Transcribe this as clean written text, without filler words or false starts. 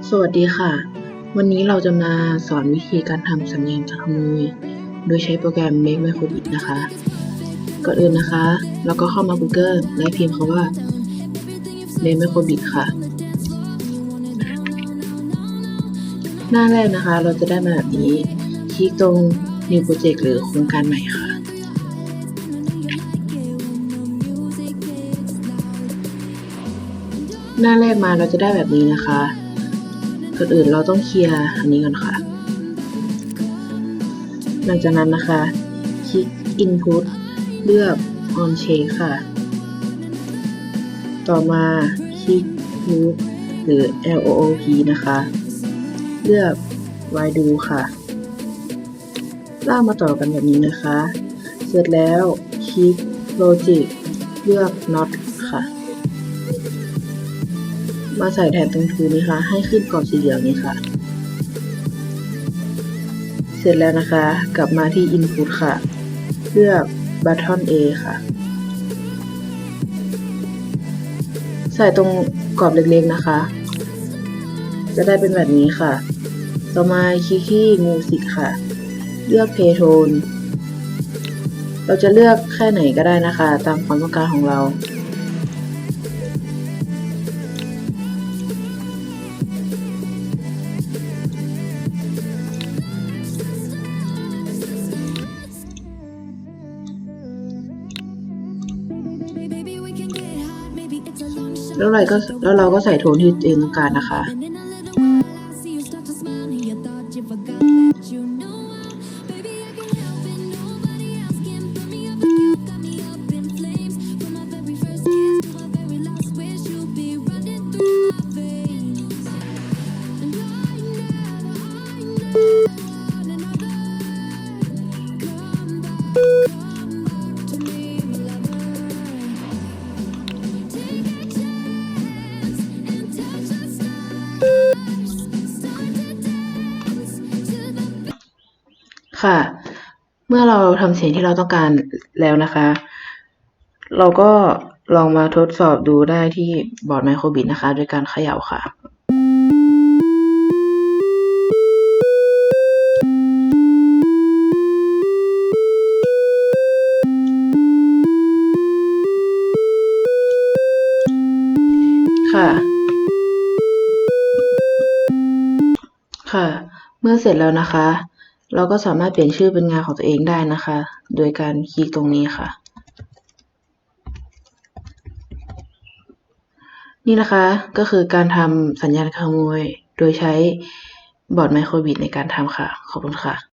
สวัสดีค่ะ วันนี้เราจะมาสอนวิธีการทำสัญญาณขโมยโดยใช้โปรแกรม Make Microbit นะคะ ก่อนอื่นนะคะเราก็เข้ามา Google และพิมพ์คำว่า Make Microbit ค่ะ หน้าแรกนะคะเราจะได้มาแบบนี้ คลิกตรง New Project หรือโครงการใหม่ค่ะ หน้าแรกมาเราจะได้แบบนี้นะคะก่อนอื่นเราต้องเคลียร์อันนี้ก่อนค่ะ หลังจากนั้นนะคะคลิก Input เลือก On Check ค่ะ ต่อมาคลิก Loop หรือ LOOP นะคะ เลือก While Do ค่ะลากมาต่อกันแบบนี้นะคะ เสร็จแล้วคลิก Logic เลือก Not ค่ะ มาใส่แทนตรงทูนี้ค่ะให้ขึ้นกรอบสีเหลืองนี้ค่ะ เสร็จแล้วนะคะกลับมาที่ Input ค่ะ เลือก Button A ค่ะ ใส่ตรงกรอบเล็กๆนะคะจะได้เป็นแบบนี้ค่ะต่อมาคลิกที่ Music ค่ะเลือก Play Tone เราจะเลือกแค่ไหนก็ได้นะคะตามความต้องการของเราแล้วเราก็ใส่โทนที่ตัวเองต้องการนะคะค่ะเมื่อเราทำสิ่งที่เราต้องการแล้วนะคะเราก็ลองมาทดสอบดูได้ที่บอร์ด Microbit นะคะโดยการเขย่าค่ะค่ะเมื่อเสร็จแล้วนะคะเราก็สามารถเปลี่ยนชื่อเป็นงานของตัวเองได้นะคะโดยการคลิกตรงนี้ค่ะนี่นะคะก็คือการทำสัญญาณขโมยโดยใช้บอร์ด Microbit ในการทำค่ะขอบคุณค่ะ